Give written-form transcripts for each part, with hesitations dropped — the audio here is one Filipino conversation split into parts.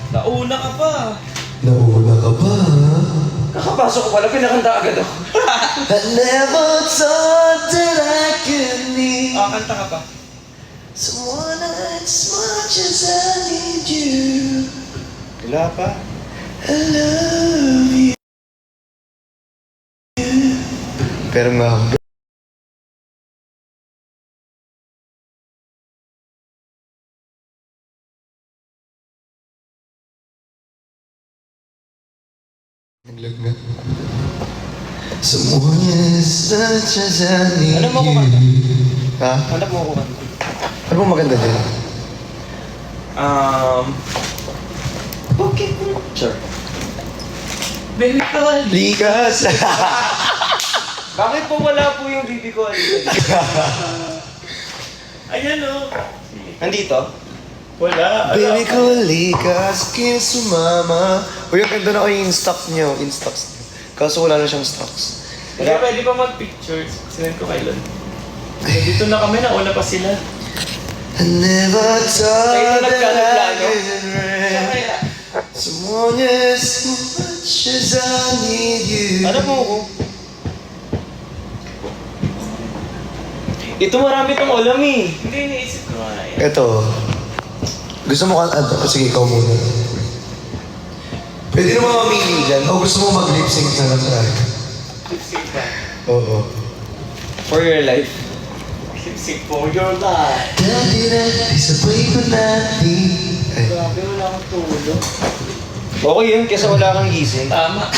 Nauna ka pa. Nauna ka pa, ha? Kakapasok ko pala, pinakanta agad ako. I never thought that I could need Kanta ka pa. someone as much as I need you. Wala pa. I love you. Pero nga, naglagnat. Someone as much as I need Ano mo ko you. kanta? Ha? Hanap mo ko kanta. Ano bang maganda din? Okay. Sure. Baby ko. Likas! Bakit po wala po yung baby ko? Ayan o. Nandito? Wala. Baby ko, likas, kaya sumama. Uy, ang ganda na kayo yung stocks niyo. In stocks niyo. Kaso wala na siyang stocks. Hindi pwede pa mag-pictures. Sinend ko kay Lon. Dito na kami, nauna pa sila. I never thought Kayo na that I nagplano? could rest. Someone as much as I need you. Ano mo ko? Ito marami tong ulam eh. Hindi, naisip ko nga yan. Ito. Gusto mo ka... sige, ikaw muna. Pwede naman mamili dyan. O gusto mo mag-lip sync na lang tayo? Lip-sync pa. Oo. For your life. Lip-sync for your life. Dati na, isabay ko natin. Ay. Grabe, wala kang tulog. Okay yun, kesa wala kang gising. Tama.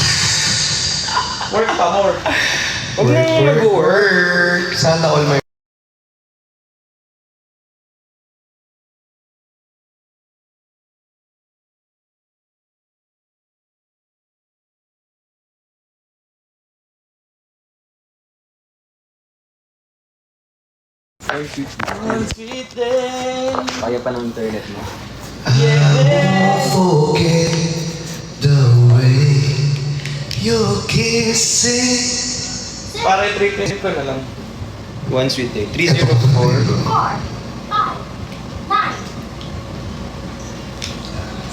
Work pa, more. Huwag na yung mag-work. Sana all my... One sweet day. Kaya pa ng internet mo. I won't forget the way you're kissing. Para i-treatment ko na lang. One sweet day. 304. 4, 5, 9.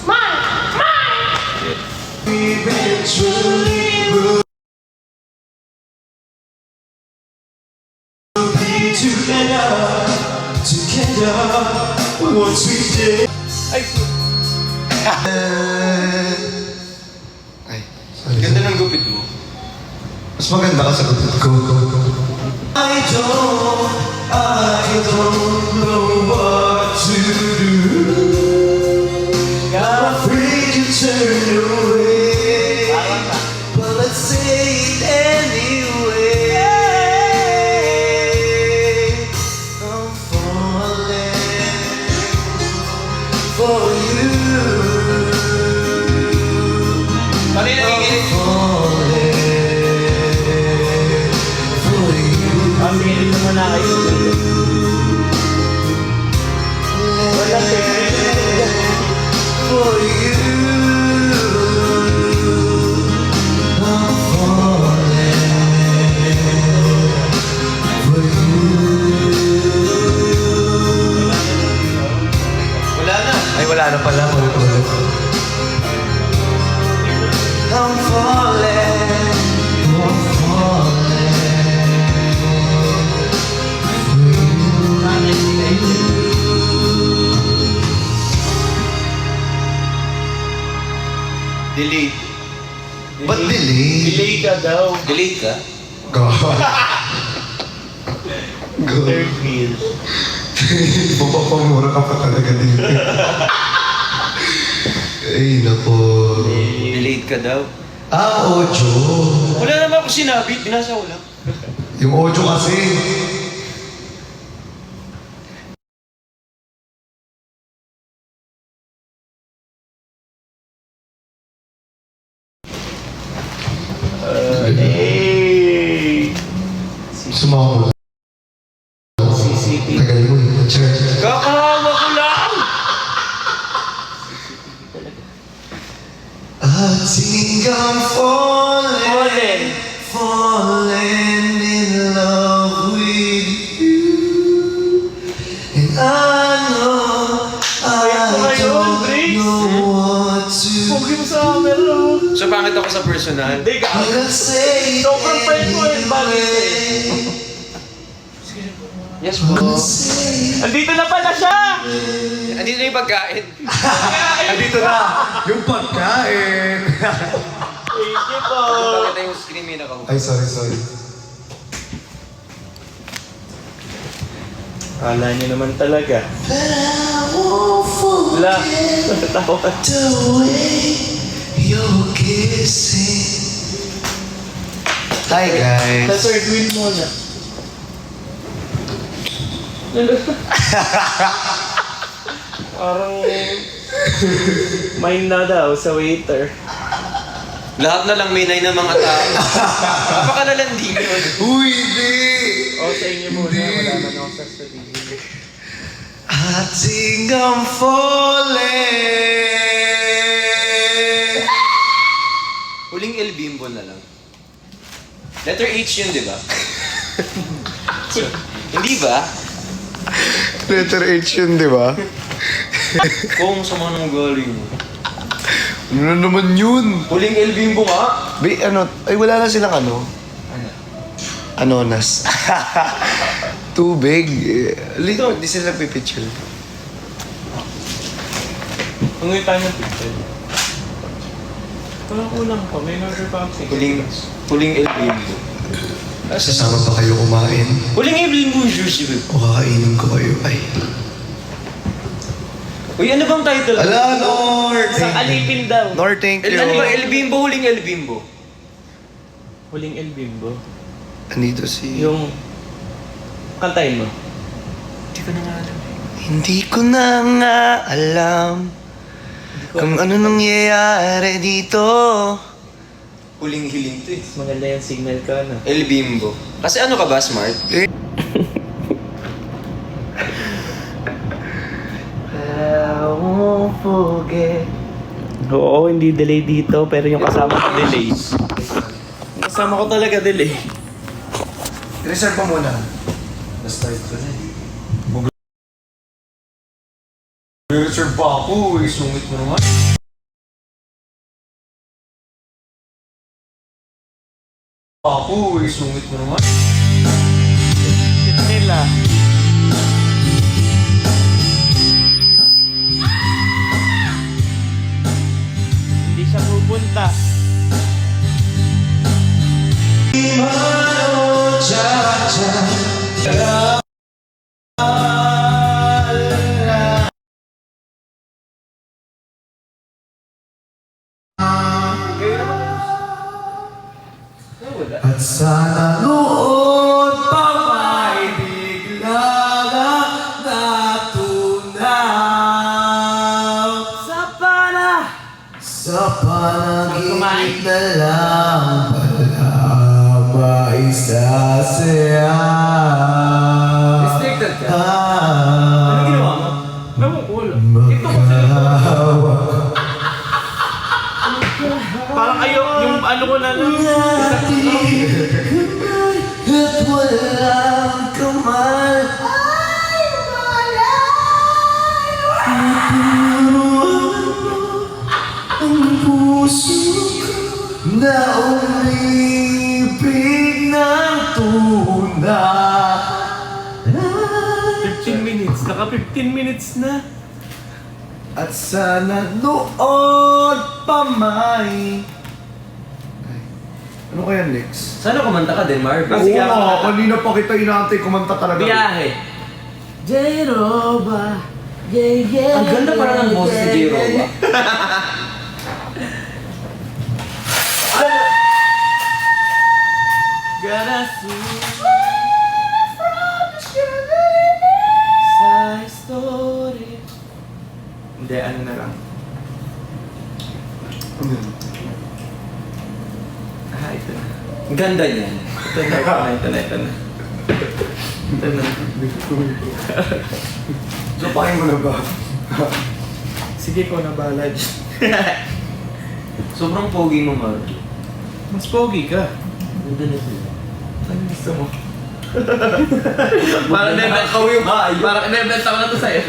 Smile! Smile! Eventually we'll be together, one sweet day. Ay, Ay, ganda ng gupit mo. mas maganda ka sa gupit ko. I don't know what to do. I'm afraid to turn away, but let's say it anyway. I'm falling for you. Pali na I'm falling for you. sige, dito muna kayo. Wala For you, I'm falling for you. Wala na. Ay, wala na pala. Ulit. I'm falling, I'm Delete. Ba't delay? Delay ka daw. Delete ka? God. God. Third wheel. Pumapamura ka pa talaga dito. Ay, nako. Delete ka daw. Audio. Wala naman ako sinabi. Binasa ko lang. Yung audio kasi. Hey! Sumama mo. CCTV. Tagal mo eh. Church. Kakahawa ko lang! I think I'm falling, falling in love with you. And I know I Kaya ko ngayon, don't Briggs. know what sa personal. Hindi ka. Sobrang pwede mo yung bagay sa'yo. Yes, po. Andito na pala siya! Andito na yung pagkain. Andito na! Yung pagkain! Thank you po. Bakit na yung screen may nakahubad? Ay, sorry. Kala niyo naman talaga. Wala. Tawa. Hi, guys! Sa third wheel muna. Parang mine na daw sa waiter. Lahat na lang may ng mga tao. Napakalalandi yun. Uy, hindi! O sa inyo muna, wala man ako sasabihin. I think I'm falling. Huling El Bimbo na lang. Letter H yun, di ba? Hindi ba? Letter H yun, di ba? Kung sa mga nang galing. Ano na naman yun? Huling El Bimbo nga. Ay wala na silang ano? Anonas. Tubig. Lito, di sila pipicture. Ang tayo ng picture. Wala kulang pa, may order pa ako. Huling El Bimbo. Sasama pa kayo kumain? Huling El Bimbo yung juicy bro. O kakainin ko kayo. Ay. Uy, ano bang title? Ala, Lord! Isang alipin daw. Lord, thank you. Ano ba? El Bimbo, huling El Bimbo. Huling El Bimbo. Andito si... Yung... Kantahin mo. Hindi ko na nga alam. Hindi ko na nga alam kung ano nangyayari dito. Huling hiling to eh. Maganda yung signal ka na. El Bimbo. Kasi ano ka ba, smart? I won't forget. Oo, hindi delay dito, pero yung kasama ko delay. Yung kasama ko talaga delay. Reserve pa muna. Na-start ko na eh. Reserve pa ako. Sungit mo naman. Sungit mo naman. Shit nila. Hindi siya pupunta. At sana noon pa may bigla na natunaw sa panaginip na lang pala maisasaya. Restricted ka? Ano ginawa mo? Ewan ko, wala. Ito ko parang kayo, yung ano ko na lang. At walang kamal. Ang puso ko na umibig ng tuna. 15 minutes. Naka 15 minutes na. At sana noon pa may... Ano kaya next? Sana kumanta ka din, Marv. Oo nga, kanina pa kita inaantay kumanta talaga. Biyahe. Jeroba. Ang ganda para ng boses ni J. Roba. Gotta see sa story. Hindi, ano na lang. Ito na. Ang ganda niyan. Ito na. Sapakin mo na ba? Sige ko na bahala dyan. Sobrang pogi mo, Marv. Mas pogi ka. Ganda na sila. Ano gusto mo? Parang nebenta ko na to sa'yo.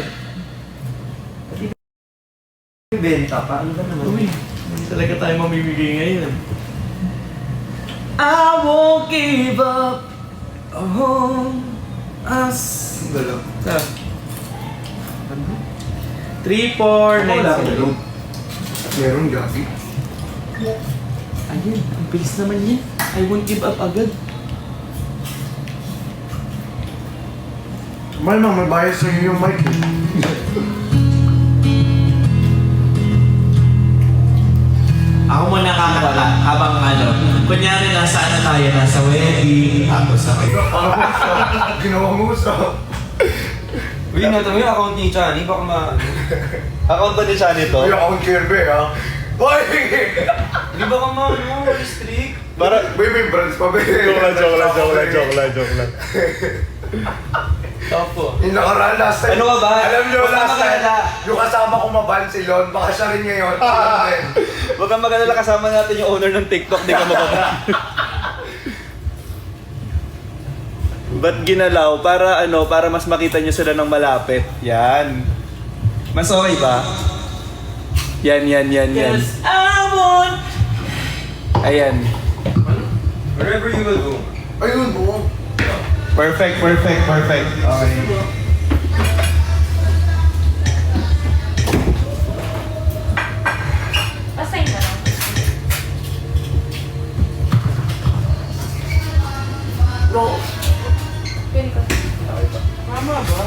Benta pa? Ano ba naman? Uy, hindi talaga tayo mamimigay ngayon. I won't give up on us. Dalaw. 3490. Meron, gabi. Ayun, ang bilis naman yan. I won't give up agad. Malamang may bias sa'yo yung mic. Ako muna kakanta habang kunyari nasa tayo, nasa wedding, tapos sa Ginawa mo sa... Uy, nato mo yung account ni Chani, baka account ba ni Chani to? Uy, akong kirbe, ha? Hoy! Hindi ba ka restrict? May brands pa, be. Joke lang. Opo. Yung nakaraan last time. Ano ka ba? Alam nyo, Huwag kang last time, magalala. yung kasama ko maban si Lon, baka siya rin ngayon. Huwag kang mag-alala, kasama natin yung owner ng TikTok, di ka mababa. Ba't ginalaw? Para mas makita nyo sila ng malapit. Yan. Mas okay ba? Yan. Yes, I want. Ayan. Wherever you will go. Ayun, buong. Perfect. Okay. Basta yun na lang. No. Pwede ko. Tama ba?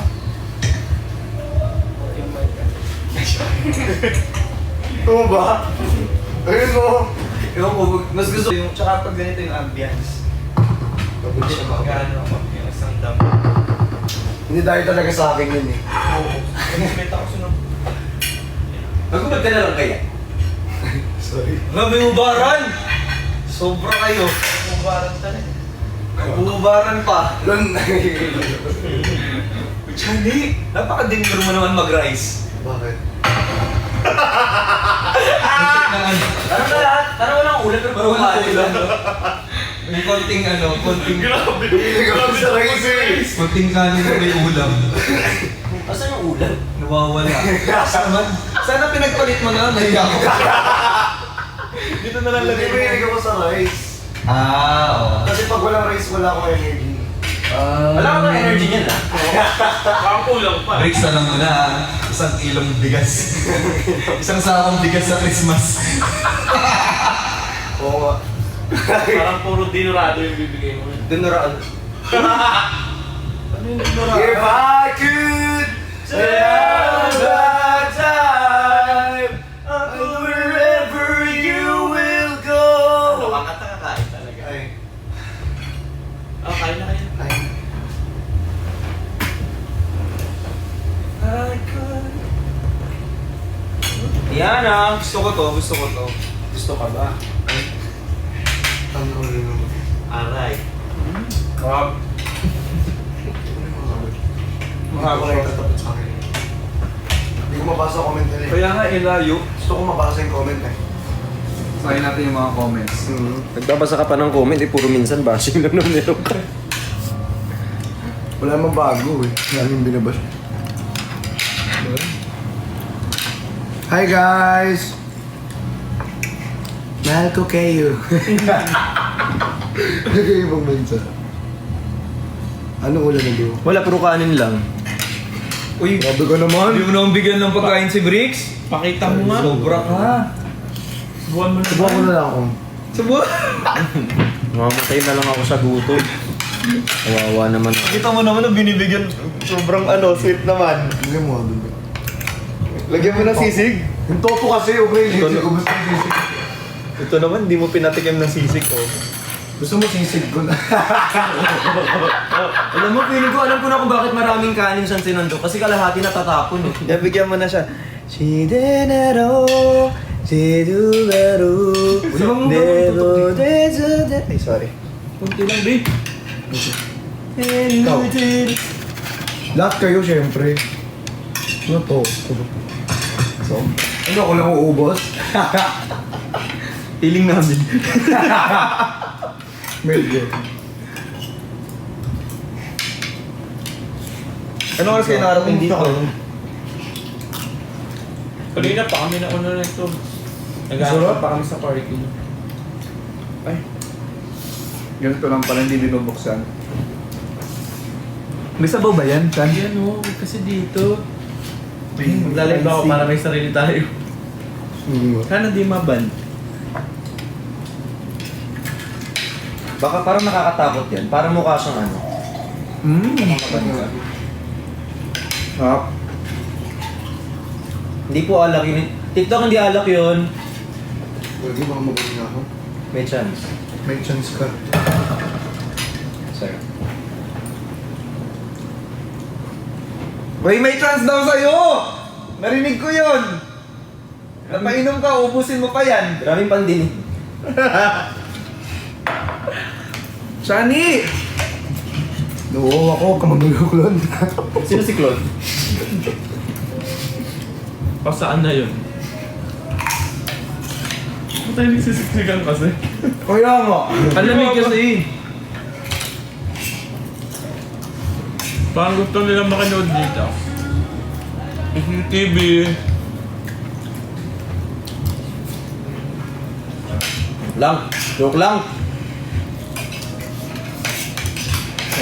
Ito ba? Ayun mo. Ewan ko, mas gusto yung, tsaka pag ganito yung ambience. Hindi siya magkano yung isang dam. Hindi dahil talaga sa akin yun eh. Oo. Kumita ko sunod. Nagubad ka na lang kaya? Sorry. Ubaran! Sobra kayo. Ubaran talaga. Ubaran pa. Lon. Chani, napaka-danger mo naman mag-rise. Bakit? Parang na lahat. Parang walang ulan pero parang walang ulan. May konting Grabe sa rice. konting kanin na may ulam. Asan yung ulam? Nawawala. Sana pinagpalit mo na, nahiya ko. Dito na lang Hindi lagay mo hinig ako sa rice. Oo. Kasi pag walang rice, wala akong energy. Wala ka ng energy niyan ah. Parang kulang pa. breaks na lang muna, isang kilong bigas. Isang sakong bigas sa Christmas. Oo nga. Parang puro dinurado yung bibigay mo. Dinuraan. Ano yung dinuraan? If I could turn back time, wherever you will go. Kakain talaga. Ay, Kain na kayo. ay. Yan ah. Gusto ko to. Gusto ka ba? Ano rin naman. Aray. Mahaba na yung tatapos sa akin. Hindi ko mabasa comment nila eh. Kaya nga ilayo. Gusto ko mabasa yung comment eh. Sakin natin yung mga comments. Nagbabasa ka pa ng comment, puro minsan bashing lang naman nila. Wala namang bago eh. Maraming binabasa. Hi guys! Mahal ko kayo. Nag-iibang bansa. Anong ulan na doon? Wala, puro kanin lang. Uy, Grabe ko naman. hindi mo naman bigyan ng pagkain si Bricks? Pakita mo nga. Sobra ka. Subuhan mo na. Subukan ko na lang ako. Subuhan. Mamatay na lang ako sa gutom. Kawawa naman. Kita mo naman na binibigyan. Sobrang sweet naman. Hindi mo doon. Lagyan mo ng sisig. Yung topo kasi, okay. Ito Hindi na- ko gusto yung sisig. Ito naman, di mo pinatikim ng sisig ko. Gusto mo sisig ko na. Alam mo, feeling ko, alam ko na kung bakit maraming kanin siyang sinando. Kasi kalahati natatapon eh. Yeah, bigyan mo na siya. Shidenero, Shidugaro, Debo, Dezude. Ay, sorry. Kunti lang, babe. Ikaw. Lahat kayo, syempre. Ano to? So, ano ako lang uubos? Feeling namin. Medyo. Ano oras kayo nakarating dito? Kanina pa kami na una na ito. Sarap. Nag-aarap pa kami sa parking. Ay. Ganito lang pala, hindi binubuksan. May sabaw ba yan, Chan? Yan o, kasi dito. Maglalay ba ako para may sarili tayo? Sana di maban. Baka parang nakakatakot yan. Parang mukha siyang ano. Ah, Hindi po alak yun. TikTok hindi alak yun. pwede baka magaling ako. May chance. May chance ka. Sir. Uy, may chance daw sa'yo! Narinig ko yun! Napainom ka, ubusin mo pa yan! Maraming pandinig. Shani! Oo, ako, kamagulog-lon. Sino si Claude? Pasaan na yun? Ba't tayo nagsisiksikan kasi? Kaya nga. Ang lamig kasi. Parang gusto nilang makanood dito. TV. Lang. Joke lang.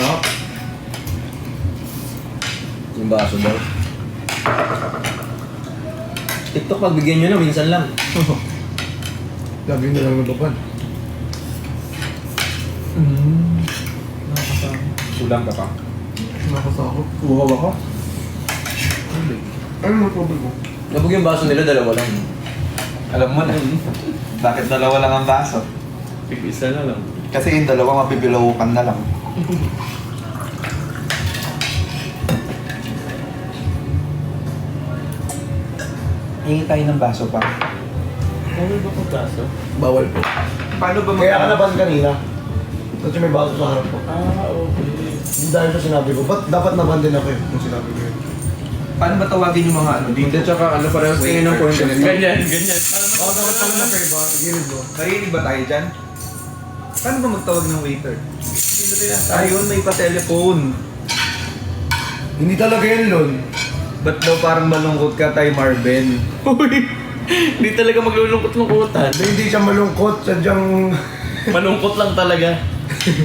Ah, Yung baso daw. TikTok pagbigyan nyo na, minsan lang. lagi na lang nababan. Kulang ka pa. Nakasakot. Bukaw ako. Ano mo problem mo? Nabog yung baso nila, dalawa lang. Alam mo na. Bakit dalawa lang ang baso? Isa na lang. Kasi yung dalawa mabibilawukan na lang. Hingi tayo ng baso pa. Ano ba kung kaso? Bawal po. Paano ba Kaya ka naban kanina. Kasi may baso sa harap ko. Okay. Hindi dahil sa sinabi ko. Ba't dapat naban din ako eh, nung sinabi ko yun? Paano ba tawagin yung mga ano dito? Hindi, tsaka ano parehas tingin ng point of view. Ganyan, ganyan. Oo, dapat pala na fair ba? Gilid mo. Narinig ba tayo dyan? Paano ba magtawag ng waiter? Ayun, may pa-telephone. Hindi talaga yan, Lon. Ba't daw parang malungkot ka tayo, Marvin? Uy! Hindi talaga maglulungkot-lungkutan. Hindi siya malungkot, sadyang... Malungkot lang talaga.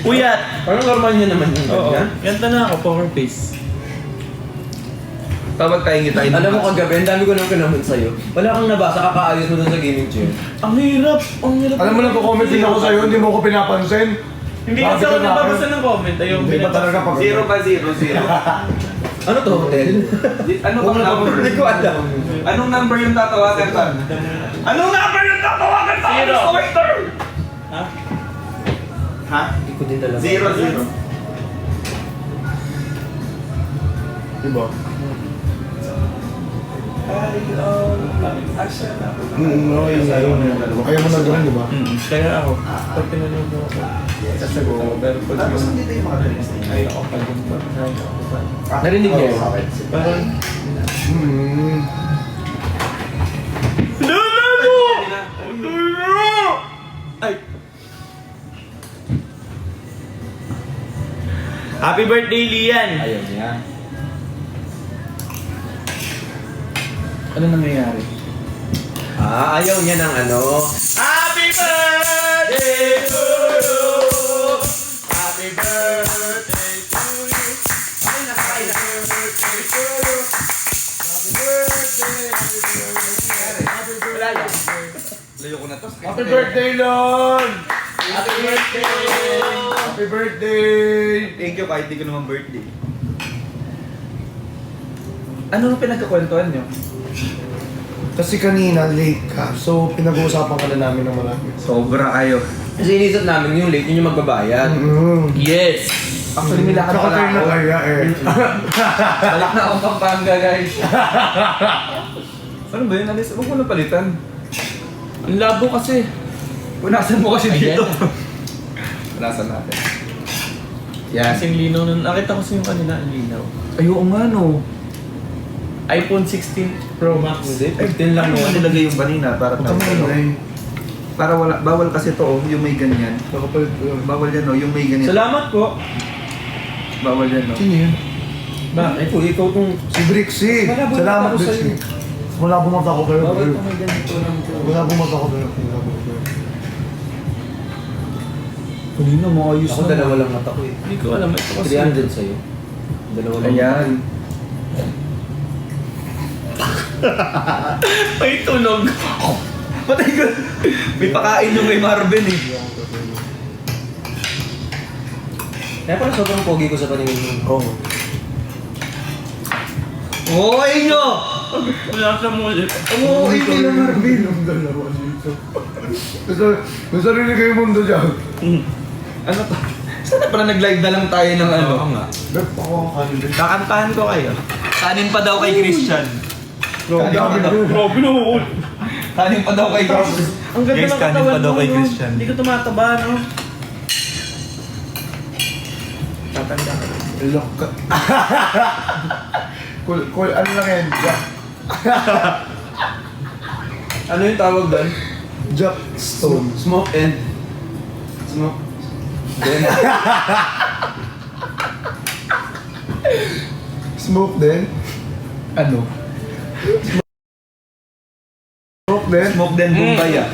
Uyat! Parang normal niya naman yung Oo. ganyan. Ganda na ako, poker face. Tawag tayo tayo. Alam mo kagabi, ang dami ko nang kinamit sa'yo. Wala kang nabasa, kakaayos mo dun sa gaming chair. Ang hirap! Ang hirap. Alam mo lang, comment din ako sa'yo, hindi mo ko pinapansin. Hindi Grabe kasi ako ka na, nababasa ng comment. Ayaw Hindi ba talaga pag... Zero. Ano to, hotel? Ano bang number? Hindi ko alam. Anong number yung tatawagan pa? Anong number yung tatawagan pa? Zero. Waiter! Ha? Ha? Hindi ko din talaga. 0. Diba? No, yun. Ayaw mo na gano'n, di ba? Kaya ako, pag tinanong mo ako, sasagot ako. Pero pag ayaw ako pag-gumpa. Narinig niyo yun? Parang, Hmm. Lala mo! Lala! Ay! Happy birthday, Lian! Ayaw niya. Ano nangyayari? Ayaw niya ng ano. Happy birthday to you! Happy birthday to you! Happy birthday to you! Happy birthday! Wala lang. Layo ko na to. Happy birthday, Lon! Happy birthday! Happy birthday! Thank you kahit di ko naman birthday. Ano nung pinagkakwentuhan nyo? Kasi kanina, late ka. So, pinag-uusapan ka na namin ng marami. Sobra kayo. Kasi inisip namin yung late, yun yung magbabayad. Yes! Actually, nilakad Saka pala tayo na ako. kaya eh. Balik na akong Pampanga, guys. Ano ba yun, Alice? Huwag mo na palitan. Ang labo kasi. Punasan mo kasi Ayan. dito. Punasan natin. Yan. Kasing linaw nun. Nakita ko sa yung kanila, ang linaw. Ayoko nga, no. iPhone 16 Pro Max. Hindi, 15 lang Ano naman. nilagay yung kanina para Huwag ka mo eh. Para wala, bawal kasi to, oh, yung may ganyan. Nakapalit ko yun. Bawal yan, oh, yung may ganyan. Salamat po. Bawal yan, oh. Sino yun? Bakit? Ikaw tong... Si Brixie. Wala, bumata Salamat, ako sa'yo. Brixie. Wala bumata ko kayo. Bawal ka may ganito lang. Wala bumata ko kayo. Wala bumata ko kayo. Kanina maayos Ako dalawa lang mata ko eh. Hindi ko alam. Ito kasi. 300 sa'yo. Dalawa lang. Ayan. May tunog. Patay ko. May pakain yung kay Marvin eh. Kaya pala sobrang pogi ko sa paningin mo. Oo. Oo, ayun nyo! Wala sa mulit. Oo, nila Marvin. Ang dalawa dito. May sarili kayo mundo dyan. Ano to? Sana pala nag-live na lang tayo ng ano? Oo nga. Ba't ako kanin din? Kakantahan ko kayo. Kanin pa daw kay Christian. Grabe Kanin pa daw. Grabe na ako. Kanin pa daw kay Christian. Ang ganda Guys, ng kanin katawan pa daw mo, kay no? Christian. Hindi ko tumataba, no? Tatanda ka. Look ka. Cool, ano lang yan? Jack. Ano yung tawag doon? Jack Stone. Smoke and... Smoke. Then, Smoke din. ano? Smoke din. Smoke then Bombay ah.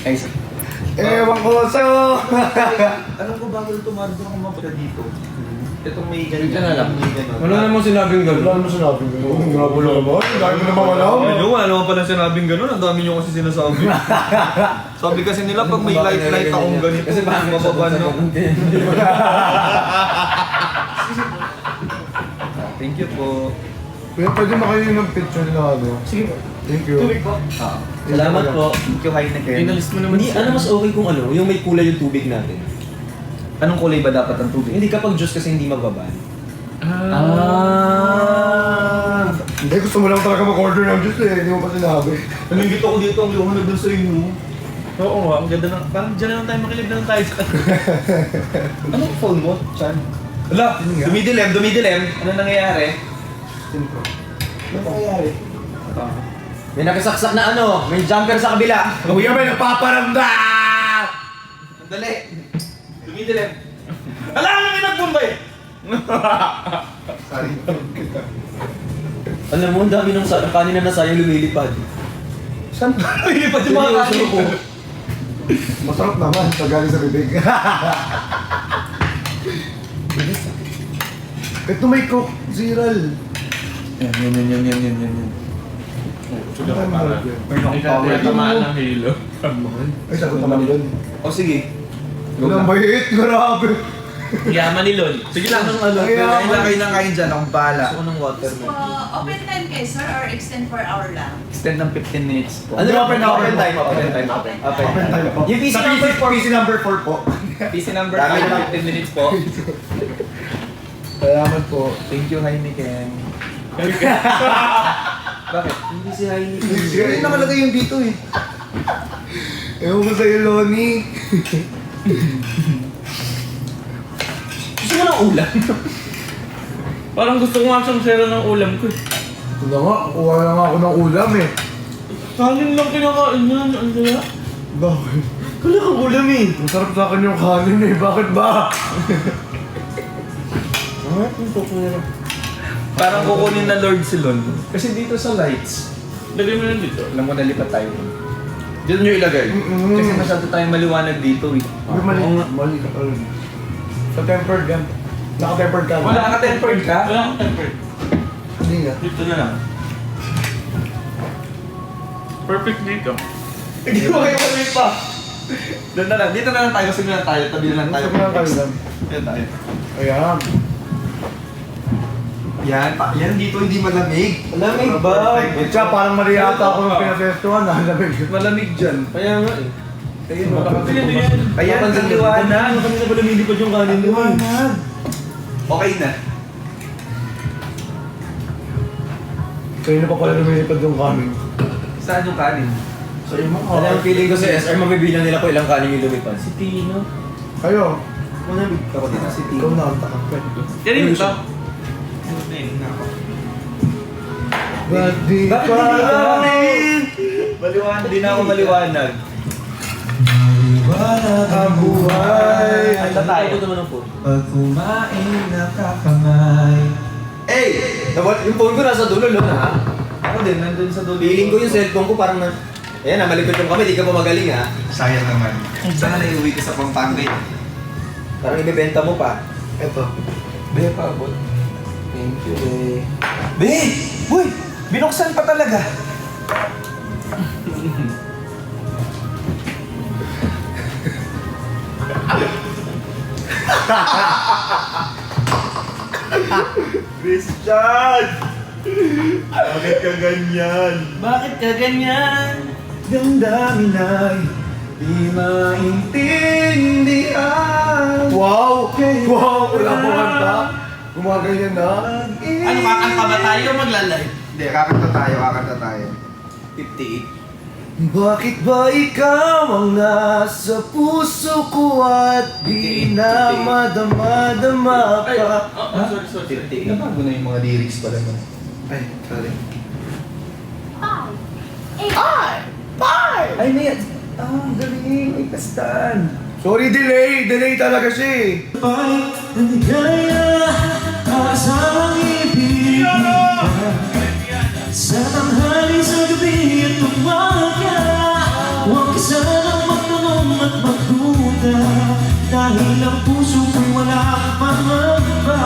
Ay, Ewan ko sa'yo. alam ko bago tumaro ako mapunta dito. Itong may ganyan. Dito na lang. May ganyan. Wala namang sinabing Wala gano'n. naman sinabing gano'n. Grabe naman. Dahil mo naman alam. Wala naman pala sinabing gano'n. Ang dami nyo kasi sinasabi. Sabi kasi nila pag may light akong ganito, Kasi bakit mababa na. Thank you po. Kuya, pwede makainin ng picture na ano. Sige po. Thank you. Salamat po. Thank you, Heineken. Inalis mo naman Hindi, ano mas okay kung ano, yung may kulay yung tubig natin. Anong kulay ba dapat ang tubig? Hindi kapag juice kasi hindi magbabal. Hindi, gusto mo lang talaga mag-order ng juice eh. Hindi mo pa sinabi. Nanggit ako dito ang liwanag doon sa inyo. Oo nga, ang ganda ng... Parang dyan na lang tayo, makilib na lang tayo sa... Anong phone mo, Chan? Ala, dumidilim. Ano nangyayari? Ano nangyayari? May nakisaksak na ano, may jumper sa kabila. Kuya, may nagpaparamdam! Dali. Dumidilim. Ala, ano may nagbumbay? Sorry. Alam mo, ang dami ng kanin na nasayang lumilipad. Saan ba? Ilipad yung mga kanin ko. Masarap naman. Sa galing sa bibig. Ito may cook. Ziral. Yan. Ano tayo mag-order? Kaya tamaan ng hilo. Ay, sagot naman yun. O sige. Walang bait. Grabe. Yaman ni Lon. Sige lang. Ay, Kain lang kayo ng kain dyan. Akong bahala. Gusto ko ng watermelon. Open time kayo, sir, or extend for hour lang? Extend ng 15 minutes po. Ano yung Open open time. time? Open time. Open Open tayo po. Yung PC Sa number 4. PC number 4 po. PC number Dami na. 15 minutes po. Salamat po. Thank you, Heineken. Bakit? Hindi si Heini. Hindi nakalagay yung dito eh. Ewan ko sa'yo, Lonnie. Gusto mo ng ulam? Parang gusto ko nga siyang sera ng ulam ko. Ito na nga, kuha na nga ako ng ulam eh. Kanin lang kinakain niya. Ang dala. Bakit? Wala kang ulam eh. Masarap sa akin yung kanin eh. Bakit ba? Parang kukunin na Lord si Lon. Kasi dito sa lights, Lagay mo lang dito. alam mo nalipat tayo. Dito nyo ilagay. Mm-mm. Kasi masyado tayo maliwanag dito eh. May mali. Mali ka talaga. Sa tempered yan. Naka-tempered ka. Wala ka tempered ka? Wala akong temper. Hindi nga. Dito na lang. Perfect dito. Hindi mo kayo malit pa. Doon na lang. Dito na lang tayo. Sige na lang tayo. Tabi na lang tayo. Gusto ko lang kayo lang. Ayan tayo. Ayan. Yan dito hindi malamig. Malamig ba? Siya, parang mali yata ako ng pinasestuhan. Lamig. Malamig dyan. Kaya nga eh. Ayun, Sige, hindi yan. Ayan, ang liwanag. Ano kanina ba lumilipad yung kanin mo eh? Okay na. Kayo na pa pala lumilipad yung kanin. Saan yung kanin? Sa iyo mo. Alam, feeling ko sa SR, mabibilang nila ko ilang kanin yung lumipad. Si Tino. Kayo. Malamig ako dito si Ikaw na ang takap ka. Yan yung ito. Ba't di Bakit pa hindi ka? Maliwanag. Hindi na ako maliwanag. Maliwanag ang buhay. Ay, tayo. Ito naman ang po. Pag kumain nakakamay. Hey! Yung phone ko nasa dulo, no, ha? Ako din, nandun sa dulo. Feeling ko yung cellphone ko parang na... Ayan na, malikot yung kami, di ka pa magaling, ha? Sayang naman. Sana naiuwi ko sa Pampanga eh. Parang ibebenta mo pa. Eto. Be, paabot. Thank you, eh. Be! Boy! Binuksan pa talaga. Christian! Bakit ka ganyan? Bakit ka ganyan? Damdamin ay di maintindihan. Wow! Wow! Wala po kanta. Gumaganyan na. Ano, kakanta ba tayo magla-live? Hindi, kakanta tayo. 58. Bakit ba ikaw ang nasa puso ko at di na madama-dama Ay, pa? sorry. Nabago na yung mga lyrics pala nun. Ay, sorry. Ay, may... ang galing, may kastan. Sorry, delay talaga siya eh. Sa tanghali, sa gabi at umaga, huwag ka sanang magtanong at magduda, dahil ang puso ko'y wala kang pangamba.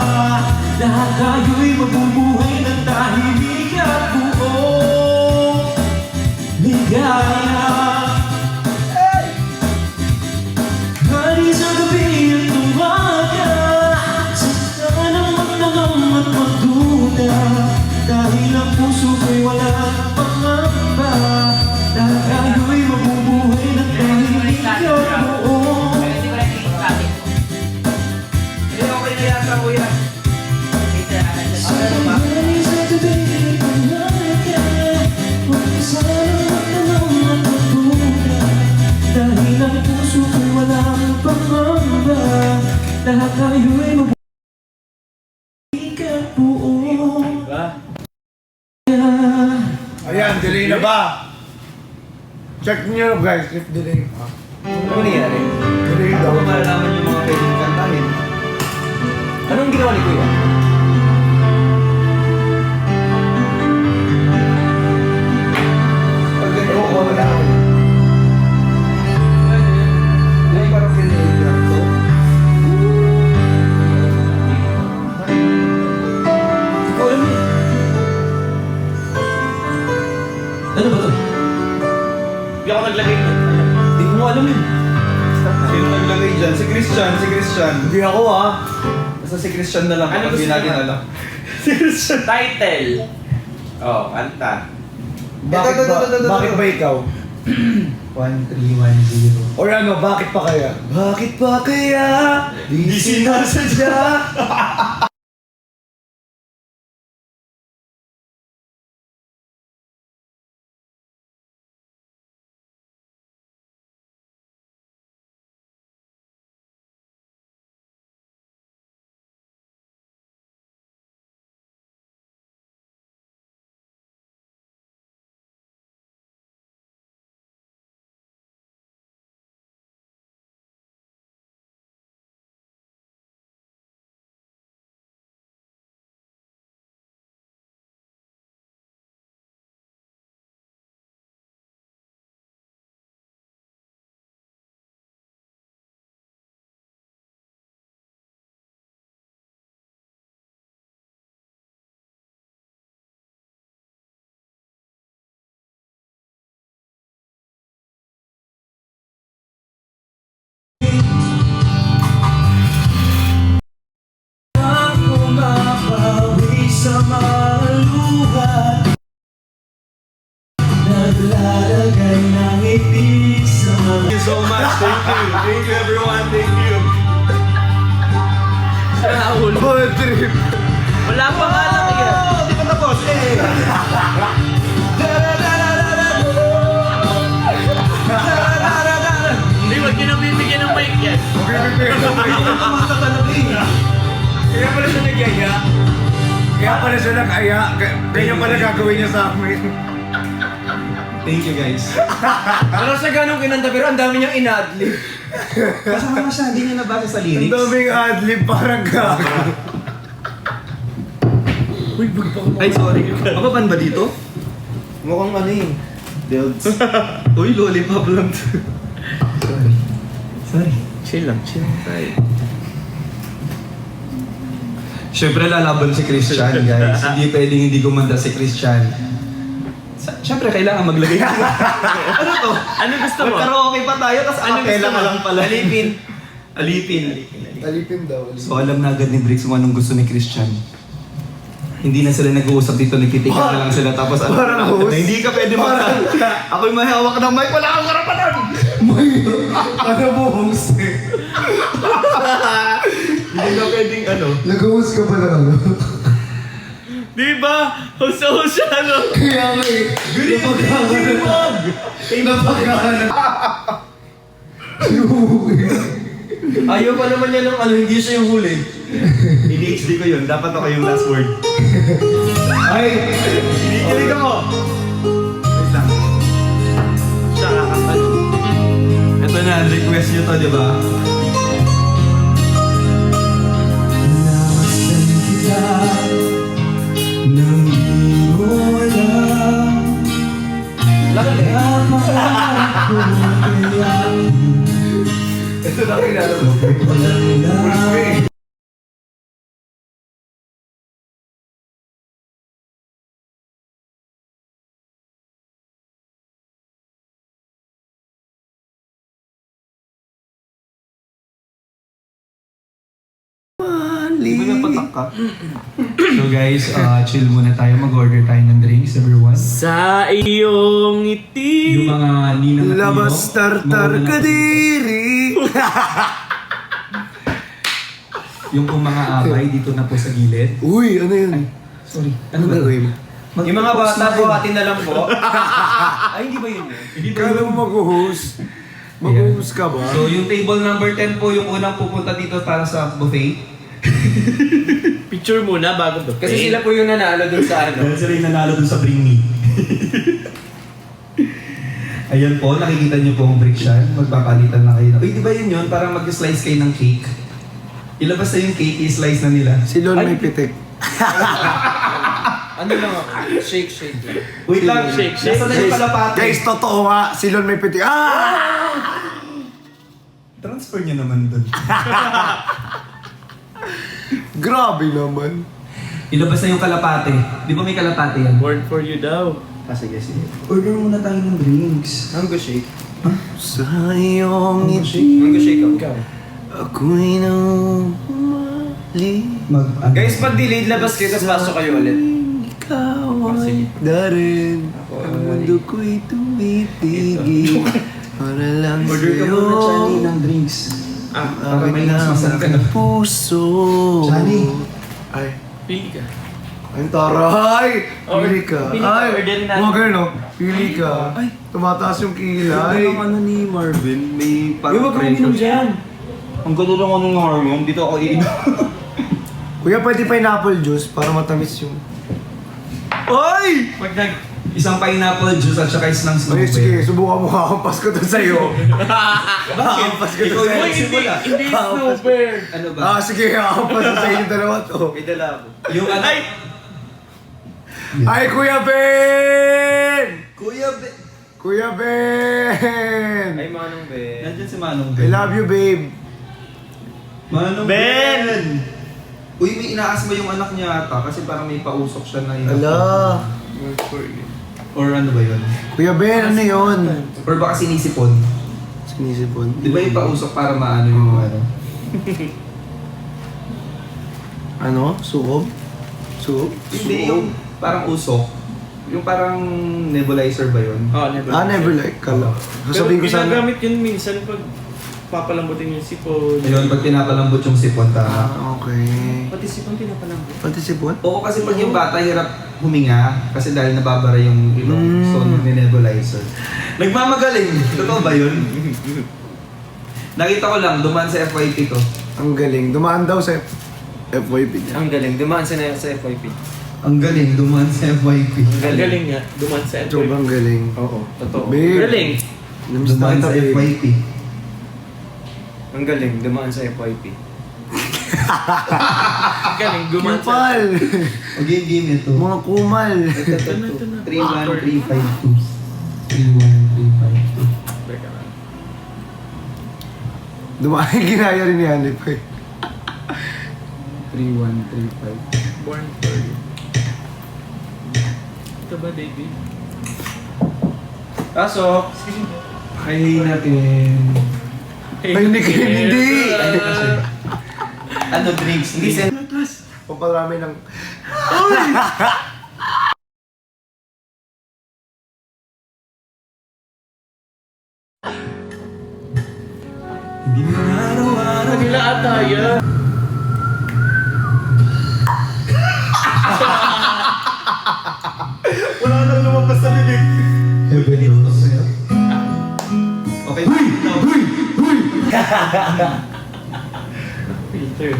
Lahat tayo'y mabubuhay ng tahimik at buong ligaya. Hari sa gabi at umaga, saan ka nang magtanong at magduda, dahil ang puso ko'y wala kang pangamba. Lahat tayo'y mabubuhay ng tahimik at buong. Sa tanghali, sa gabi at umaga, huwag ka sanang magtanong at magduda, dahil ang puso ko'y wala kang pangamba. Lahat tayo'y mabubuhay at buong. Ayan, delay na ba? Check nyo guys, if delay. Ano nangyari? Delay daw. Ako malalaman yung mga pwedeng kantahin. Anong ginawa ni Kuya? Pag ganito, wala ako. Ay, parang pinili lang to. Hindi ko alam eh. Ano ba to? Hindi ako naglagay nun. Hindi ko mo alam yun. Sino naglagay dyan? Si Christian. Hindi ako ah. Basta si Christian na lang. Ano Hindi gusto natin niyo? alam. Title. Oh, kanta. Bakit ba ikaw? 1310. Or ano, bakit pa kaya? Bakit pa kaya? Di sinasadya. Thank you everyone. Thank you. Bad trip. Wala pa nga lang yan. Di pa tapos. Hindi, wag nyo nang bibigyan ng mic yan. Kaya pala siya nag-aya. Kaya pala siya nag-aya. Ganyan pala gagawin niya sa amin. Thank you guys. Wala siya ganong kinanta pero ang dami niyang inadlib. Kasama siya. Hindi niya nabasa sa Ang lyrics. daming adlib, parang gago. Ay, sorry. Mapapan ba dito? Mukhang ano eh. Builds. Uy, lollipop lang to. Sorry. Chill lang tayo. Siyempre lalaban si Christian, guys. Hindi pwedeng hindi gumanda si Christian. Siyempre kailangan maglagay. Ano to? Ano gusto mo? Magkaraoke pa tayo, tapos akapela ka lang pala. Alipin. Alipin. Alipin daw. So alam na agad ni Bricks kung anong gusto ni Christian. Hindi na sila nag-uusap dito, nagtitikat na lang sila. Tapos alam Parang na, host. na hindi ka pwede Ako'y may hawak ng mic, wala kang karapatan! Ano mo, host eh? Hindi ka pwedeng ano. Nag-host ka pala ano? Di ba? Host siya, ano? Kaya nga eh. Napagkahanap. Ayaw pa naman niya ng ano, hindi siya yung huli. ADHD ko yun, dapat ako yung last word. Ay! Kinikilig ako! Wait lang. Siya kakanta. Ito na, request nyo to, di ba? Namasdan kita nang di mo alam. Napakalap ko kaya Ito na kilala mo. walang lang. Di ba napatak ka? So guys, chill muna tayo. Mag-order tayo ng drinks, everyone. Sa iyong ngiti. Yung mga ninang at Labas ninong, tartar mauna na- kadiri. Yung pong mga abay dito na po sa gilid. Uy, ano yun? Sorry. Ano gagawin mo? Yung mga bata, buhatin na lang po. Ay, hindi ba yun yun? Kala mo mag-host? Mag-host ka ba? So yung table number 10 po yung unang pupunta dito para sa buffet. Picture muna bago to. Kasi sila po yung nanalo dun sa ano. Dahil sila yung nanalo dun sa Bring Me. Ayan po, nakikita niyo po ang brick siya. Magpapalitan na kayo. Uy, di ba yun? Parang mag-slice kayo ng cake. Ilabas na yung cake, i-slice na nila. Si Lon may pitik. Ano lang ako? Shake. Wait lang, Shake. Nasa na yung kalapate? Guys, totoo nga. Si Lon may pitik. Transfer niyo naman dun. Grabe naman. Ilabas na yung kalapate. Di ba may kalapate yan? Born for you daw. Sige. Order muna tayo ng drinks. Mango shake. Sa iyong Mango shake ako. ako'y namali. Guys, pag delayed, labas kayo, tapos pasok kayo ulit. Ikaw ay darin. Ang mundo ko'y tumitigil. Para lang Order ka muna, Chani, ng drinks. Para may nasmasan ka na. Puso. Chani. Ay. Pili ka. Ay, taray! Pili ka. Pili ka, Ay, orderin natin. mga ganun, no? Pili ka. Ay, tumataas yung kilay. Yung ano ni Marvin, may parang Yung mag-uminom dyan. Ang ganda ng ano ng Marvin, dito ako iinom. Kuya, pwede pineapple juice para matamis yung... Oy! Pag isang pineapple juice at saka isang Ay, snowball. sige, subukan mo hakampas ko to sa'yo. Hakampas ko to Ikaw sa'yo. yung simula. Hindi snowbird. Ano ba? Sige, hakampas ko sa'yo yung dalawa to. May dala ako. Yung ano? Ay, Kuya Ben! Kuya, Kuya Ben! Ay, Manong Ben. Nandiyan si Manong I Ben. love you, babe. Manong Ben! Ben! Uy, may inaasma yung anak niya ata kasi parang may pausok siya na Ala. Or ano ba yun? Kuya Ben, ano yun? Or baka sinisipon. Sinisipon. Di ba yung pausok para maano yung ano? Ano? Sukob? Sukob? Hindi, yung parang usok. Yung parang nebulizer ba yun? never. Never like kala. Pero Sasabihin ko sana. ginagamit yun minsan pag papalambutin yung sipon. Ayun, pag pinapalambot yung sipon, tama. Okay. Pati sipon pinapalambot. Pati sipon? Oo, kasi pag yung bata hirap huminga kasi dahil nababara yung ilong, so ni-nebulizer. Nagmamagaling! Totoo ba yun? Nakita ko lang, dumaan sa FYP ko. Ang galing. Dumaan daw sa FYP niya. Ang galing, dumaan sa FYP. Ang galing, dumaan sa FYP. Ang galing nga. Duman sa FYP. Sobrang galing. Oo, totoo. Babe. Galing. Namiss na Dumaan kita, sa babe. FYP. Ang galing, dumaan sa FYP. Galing, gumansa. Kupal! Game ito. Mga kumal! Ito na. 31352. 31352. Teka lang. Dumaki ginaya rin ni Hanip eh. 3135. Born for you. Ito ba, David? Pasok. Kaya natin. Ay, hindi! Ano drinks? Hindi Paparami ng... Hindi mo na araw-araw. Kanila ataya. Wala nang lumabas sa bibig. Okay. Filter.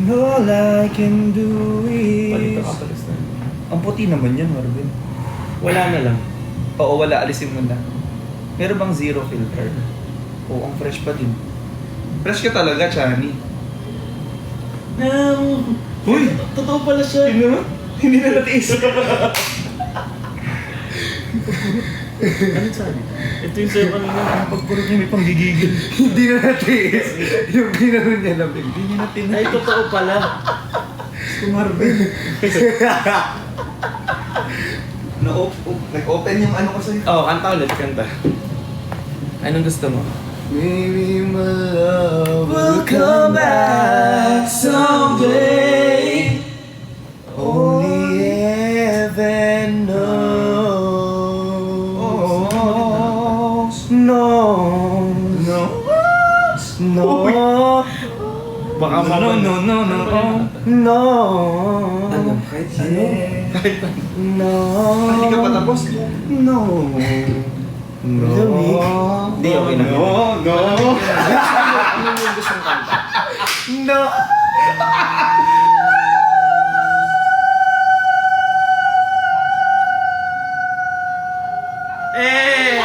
All I can do Palito is... ka palis na. Ang puti naman yan, Marvin. Wala na lang. Oo, wala. Alisin mo na. Meron bang zero filter? Oo, ang fresh pa din. Fresh ka talaga, Chani. Uy! Totoo pala siya. Hindi na natiis. Ano sabi? Ito yung sa'yo kanina. Pagpurot niya may panggigigil. Hindi na natiis. Yung ginanon niya lang. Hindi niya natin. Ay, totoo pala. Si Marvin. Nag-open yung ano ko sa'yo. Oh, kanta ulit, kanta. Anong gusto mo? Maybe my love Will come back someday. Only heaven knows. No. Baka no. No. Ano? Kahit ano? No. Hindi ka pa tapos? No. No. Hindi, okay na. No. Ano yung gusto mong kanta? No. Eh!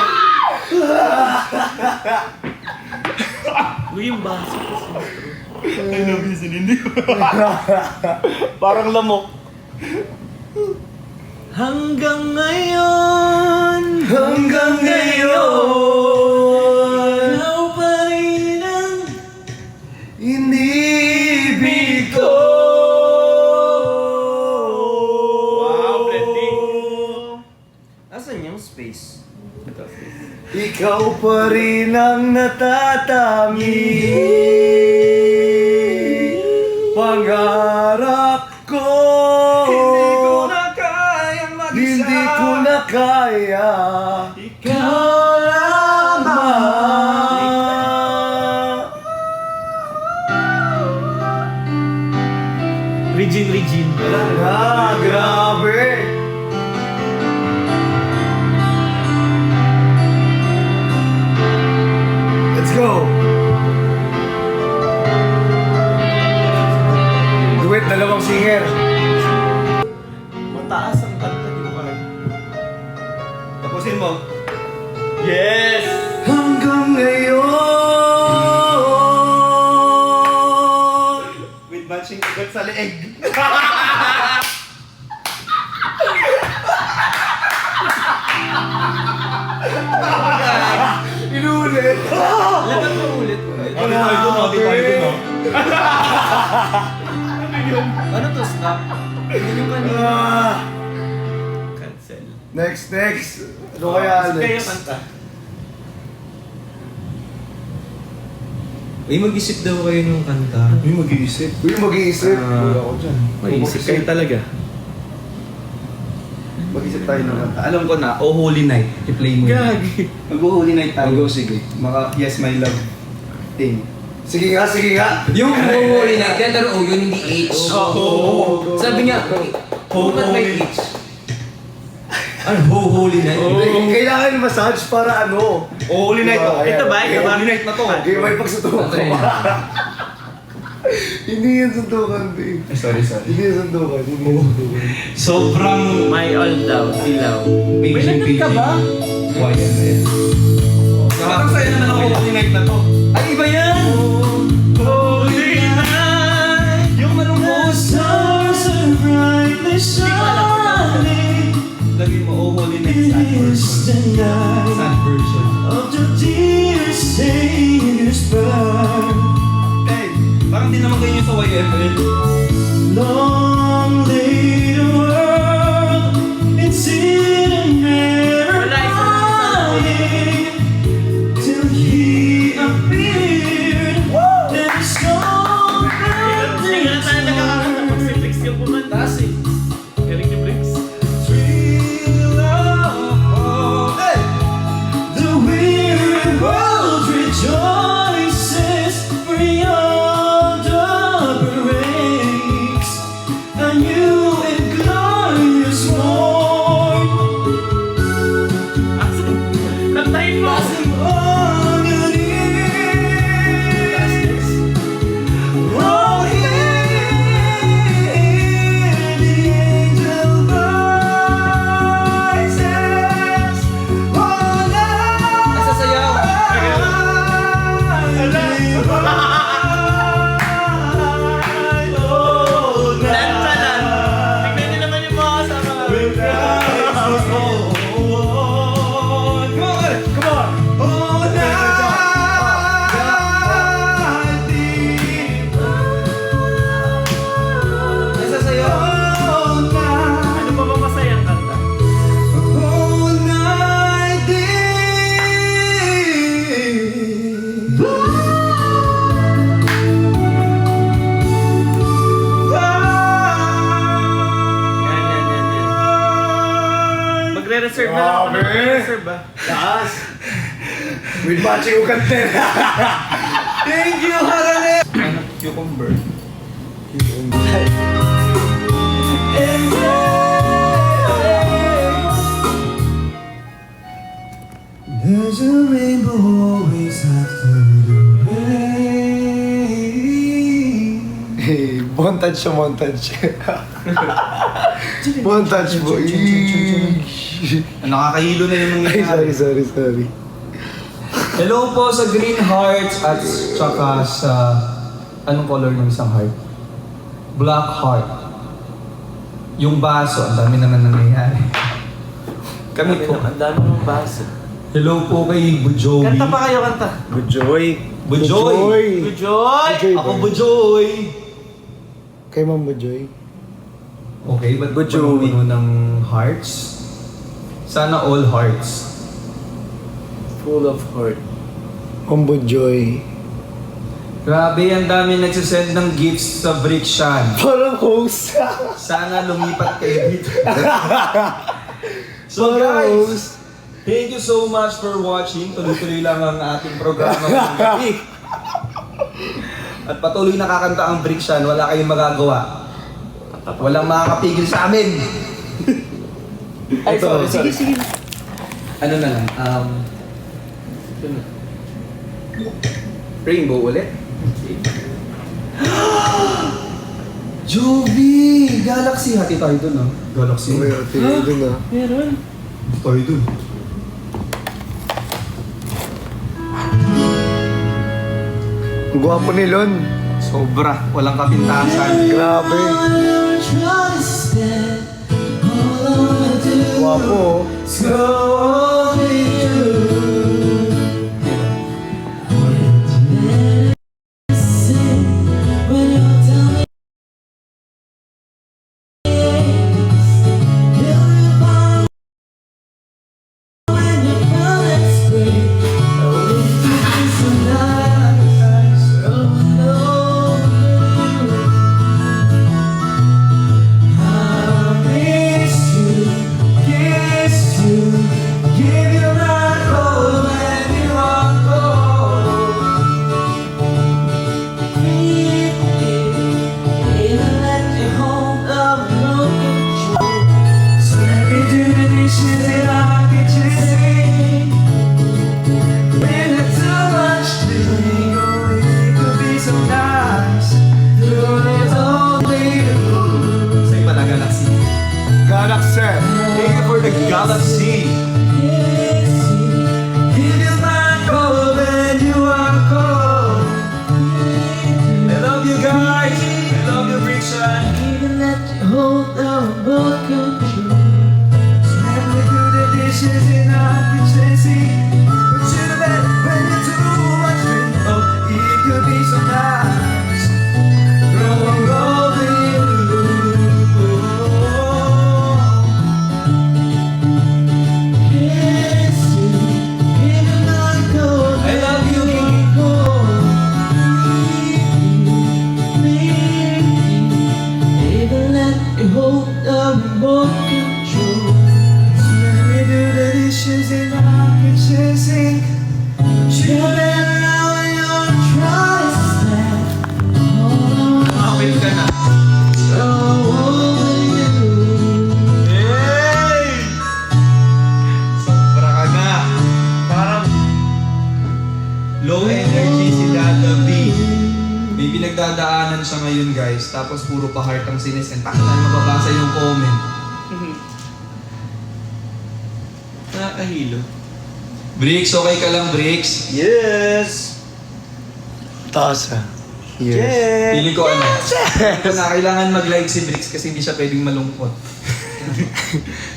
Uy, yung baso kasi. Parang lamok. Hanggang ngayon, Hanggang ngayon, ikaw pa rin ang inibig ko. Wow, blending. Asan yung space? Ito, please. Ikaw pa rin ang natatangi. Pangarap ko. Hindi ko na kayang mag-isa. Hindi ko na kaya. Ikaw lamang. Regine. Ah, grabe. Let's go. Duet, dalawang singer. Mataas ang kanta, di mo kaya. Tapusin mo. Yes! Hanggang ngayon. With matching ugat sa leeg. Inulit. Laban mo ulit. Ano to, stop? Yun yung kanina. Ah. Cancel. Next. Ano kaya, Kayo Alex? kanta. Uy, mag-isip daw kayo ng kanta. Uy, mag-iisip. Wala ako dyan. Mag-isip kayo talaga. Mag-isip tayo ng kanta. Alam ko na, Oh Holy Night. I-play mo. Gagi. Mag-holy night tayo. Go, sige. Maka, yes, my love. Thing. Sige nga. Yung Oh Holy Night, kaya taro, yun hindi H. Oo. Sabi niya, Oh, ba't may holy. H? Ano, Oh Holy Night? Kailangan massage para ano. Holy night to. Ayan. Ito ba? Holy night na to. Okay, may pagsutukan Ito yun. ko. Hindi yan suntukan, babe. Sorry. Hindi yan suntukan. Sobrang My all daw, silaw. May paging nandun ka ba? YMS. Parang sa'yo na lang ako holy night na to. Ay, iba yan! Holy night! tonight Sad version. of the dear Savior's birth. Hey, parang di naman kayo sa YFL. Long lay the world in sin and never hiding till He appeared and the song Hindi na tayo nakakakanta pag si Briggs yung pumantas eh. Galing ni Briggs. thrill of Hey! the weary world rejoices for yonder breaks a new and glorious morn. Kantahin mo! On your ears, oh, hear the angel voices. Oh, love. Nasasayaw. Lanta lang. Tignan niyo naman yung mga kasama namin. Nasasayaw. Ano pa ba masayang kanta? Yan. Magre-reserve na lang ako ng Grabe. magre-reserve ah. Taas! With matching ukanter. Thank you, Harane! Cucumber. There's a rainbow always after the rain. Hey, montage siya, montage. Montage mo. Nakakahilo na yung Ay, nangyayari. sorry. Hello po sa Green Hearts at tsaka sa... Anong color ng isang heart? Black Heart. Yung baso, ang dami naman nangyayari. Kami po. Ang dami ng baso. Hello po kay Bujoy. Kanta pa kayo, kanta. Bujoy. Bujoy! Good joy! Bujoy Ako ba? Bujoy! Kay Ma'am Bujoy. Okay, ba't Bujoy. puno ng hearts? Sana all hearts. Full of heart. Ma'am Bujoy. Grabe, ang dami nagsisend ng gifts sa Brickshan. Parang host. Sana lumipat kayo dito. So Parang guys, host. thank you so much for watching. Tuloy-tuloy lang ang ating programa ngayong gabi. At patuloy nakakanta ang Brickshan, wala kayong magagawa. Walang makakapigil sa amin. Ay, sorry. Sige. Ano na lang, Rainbow ulit. Jovi! Galaxy! Hati tayo dun, ah. Galaxy. May ate doon ah. Meron. Tayo dun. Ang gwapo ni Lon. Sobra. Walang kapintasan. Grabe. Gwapo. Sa'yo pala, Galaxy. Galaxy. Thank you for the Galaxy. I love you guys. I love you, Brickshan. Hold our boat control. So let me do the dishes in our kitchen. pinagdadaanan siya ngayon guys, tapos puro pa heart ang sinisend. Bakit tayo mababasa yung comment? Nakakahilo. Bricks, okay ka lang, Bricks? Yes! Taas ah. Yes. Yes! Feeling ko ano, feeling ko na kailangan mag-live si Bricks kasi hindi siya pwedeng malungkot.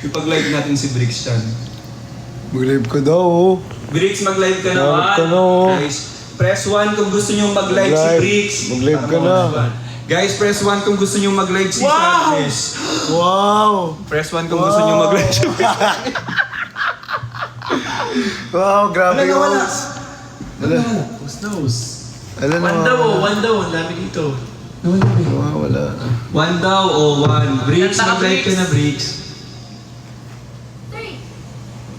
Ipag-live natin si Bricks dyan. Mag-live ka daw oh. Bricks, mag-live ka naman. Mag-live ka na, oh. Guys, press 1 kung gusto nyo mag-live si Mag-live. Bricks. Mag-live ka Tama, na. diba? Guys, press 1 kung gusto nyo mag-live si Sadness. Wow! Press 1 kung gusto nyo mag-live si Wow, grabe yun. Wala. Who's knows? Alam na. One daw, one daw. Ang dami dito. Wow, wala. 1 daw o 1. Bricks, Kanta ka, mag-live ka Bricks. na, Bricks. 3,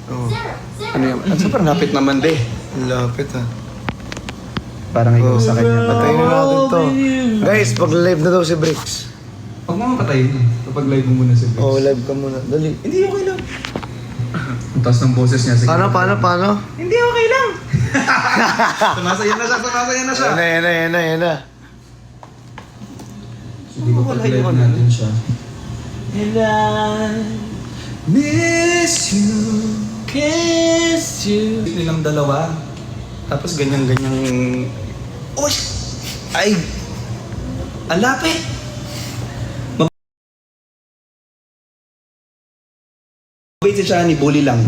Oh, 0, 0. Ano yan? Ang sobrang lapit naman, de. ang lapit ah. Parang ikaw sa kanya. Patayin na natin to. Guys, pag-live na daw si Bricks. Huwag mo mapatayin. Kapag live mo muna si Bricks. Oh, live ka muna. Dali. Hindi okay lang. Ang taas ng boses niya. Sige. Paano? Hindi okay lang. Sumasaya na siya. Yan na. Sige ko pag-live natin siya. And I miss you, kiss you. Nilang dalawa. Tapos ganyan-ganyang... Uy! Ay! Ang lapit! Mabait si Shani, bully lang.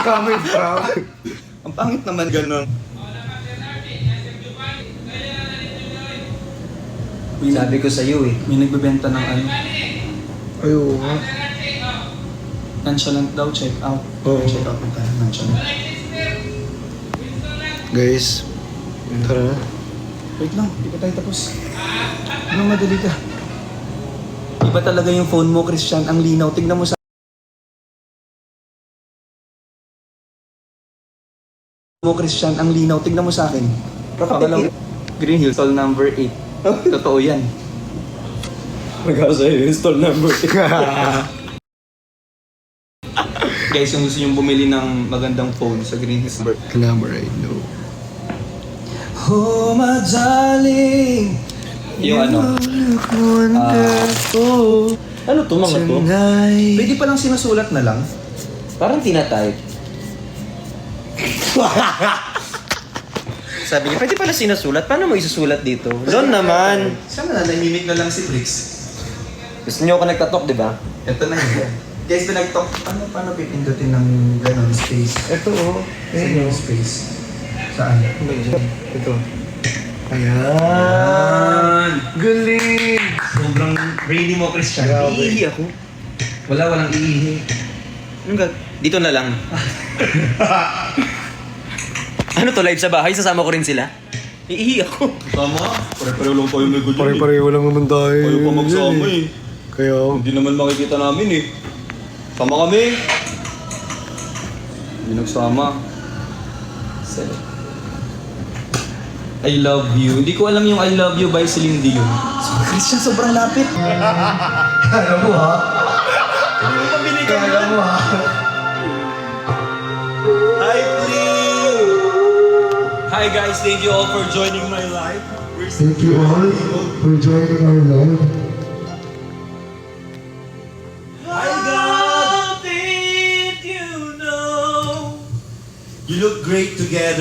Coming from. Ang pangit naman ganun. Sabi ko sa'yo eh. May nagbebenta ng ano. Ayun nga. Nonchalant daw, check out. Oo. Check out na tayo, nonchalant. Guys, tara na. Wait lang, di pa tayo tapos. Ano madali ka? Iba talaga yung phone mo, Christian. Ang linaw. Tignan mo sa... mo, Christian. Ang linaw. Tignan mo sa akin. Pakalang Green Hill, stall number 8. Totoo yan. Magkasa yung install number. Guys, kung gusto nyo bumili ng magandang phone sa Green Hills, Number I know. oh, my darling. Yung ano? Ano to mga to? Pwede pa lang sinusulat na lang. Parang tinatype. Sabi niya, pwede pala sinasulat. Paano mo isusulat dito? Doon naman. Sana nanimik na lang si Bricks. Gusto niyo ako nagtatok, di ba? Ito na yun. Guys, pinag-talk. Paano pipindutin ng ganon space? Ito oh. Saan yung space? Saan? Ito. Ayan. Galing. Sobrang brainy mo, Christian. Grabe. Iihi ako. Walang iihi. Dito na lang. Ano to, live sa bahay? Sasama ko rin sila? Iihi ako. Tama. Pare-pareho lang tayo may good Pare-pareho lang naman tayo. Kayo pa magsama Yan eh. Kaya, Hindi naman makikita namin eh. Sama kami. Hindi nagsama. I love you. Hindi ko alam yung I love you by Celine Dion. Christian, sobrang lapit. kaya mo ha? Kaya mo ha? Hi, Flea! Hi guys, thank you all for joining my live. Thank you all for joining our live. I got it, you know. You look great together.